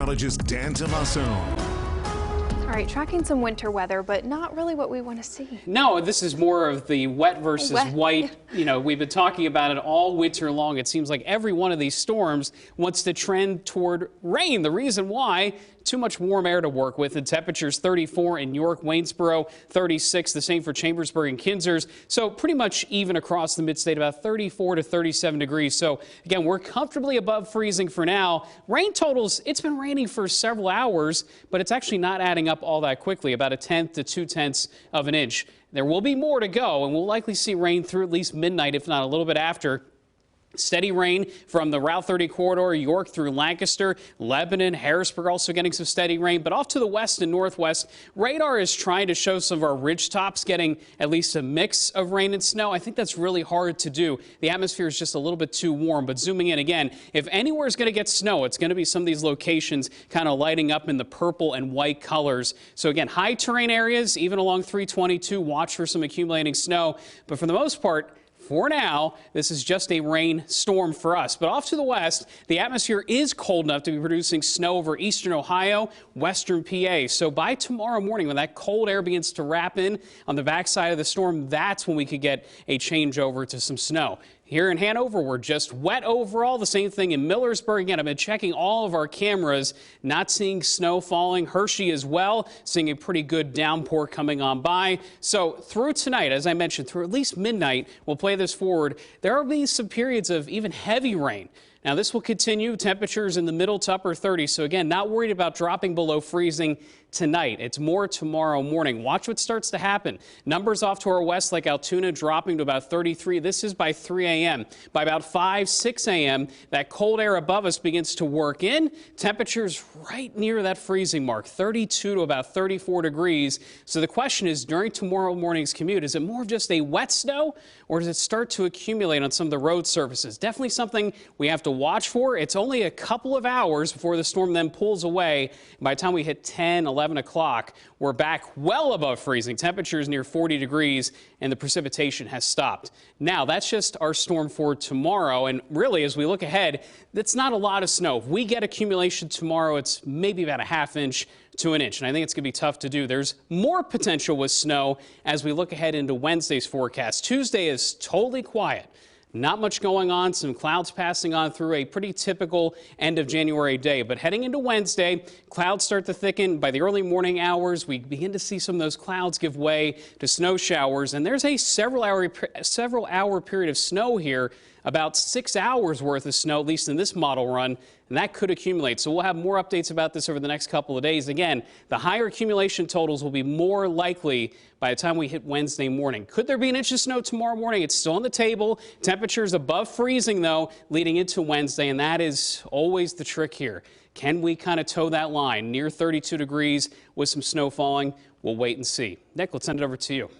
Meteorologist Dan Tomasso. All right, tracking some winter weather, but not really what we want to see. No, this is more of the wet versus white. You know, we've been talking about it all winter long. It seems like every one of these storms wants to trend toward rain. The reason why, too much warm air to work with, and temperatures 34 in York, Waynesboro, 36, the same for Chambersburg and Kinzers. So pretty much even across the mid-state, about 34 to 37 degrees. So again, we're comfortably above freezing for now. Rain totals, it's been raining for several hours, but it's actually not adding up all that quickly, about 1/10 to 2/10 of an inch. There will be more to go, and we'll likely see rain through at least midnight, if not a little bit after. Steady rain from the Route 30 corridor, York through Lancaster, Lebanon, Harrisburg also getting some steady rain. But off to the west and northwest, radar is trying to show some of our ridge tops getting at least a mix of rain and snow. I think that's really hard to do. The atmosphere is just a little bit too warm. But zooming in again, if anywhere is going to get snow, it's going to be some of these locations kind of lighting up in the purple and white colors. So again, high terrain areas, even along 322, watch for some accumulating snow. But for the most part, for now, this is just a rain storm for us. But off to the west, the atmosphere is cold enough to be producing snow over eastern Ohio, western PA. So by tomorrow morning, when that cold air begins to wrap in on the backside of the storm, that's when we could get a changeover to some snow. Here in Hanover, we're just wet overall. The same thing in Millersburg. Again, I've been checking all of our cameras, not seeing snow falling. Hershey as well, seeing a pretty good downpour coming on by. So through tonight, as I mentioned, through at least midnight, we'll play this forward. There will be some periods of even heavy rain. Now, this will continue. Temperatures in the middle to upper 30s. So again, not worried about dropping below freezing tonight. It's more tomorrow morning. Watch what starts to happen. Numbers off to our west, like Altoona, dropping to about 33. This is by 3 a.m. By about 5, 6 a.m., that cold air above us begins to work in. Temperatures right near that freezing mark, 32 to about 34 degrees. So the question is, during tomorrow morning's commute, is it more of just a wet snow, or does it start to accumulate on some of the road surfaces? Definitely something we have to watch for. It's only a couple of hours before the storm then pulls away. By the time we hit 10, 11 o'clock, we're back well above freezing. Temperatures near 40 degrees, and the precipitation has stopped. Now, that's just our storm for tomorrow. And really, as we look ahead, that's not a lot of snow. If we get accumulation tomorrow, it's maybe about a ½ inch to an inch. And I think it's going to be tough to do. There's more potential with snow as we look ahead into Wednesday's forecast. Tuesday is totally quiet. Not much going on, some clouds passing on through a pretty typical end of January day. But heading into Wednesday, clouds start to thicken. By the early morning hours, we begin to see some of those clouds give way to snow showers. And there's a several hour period of snow here, about 6 hours worth of snow, at least in this model run. And that could accumulate. So we'll have more updates about this over the next couple of days. Again, the higher accumulation totals will be more likely by the time we hit Wednesday morning. Could there be an inch of snow tomorrow morning? It's still on the table. Temperatures above freezing, though, leading into Wednesday. And that is always the trick here. Can we kind of toe that line near 32 degrees with some snow falling? We'll wait and see. Nick, let's send it over to you.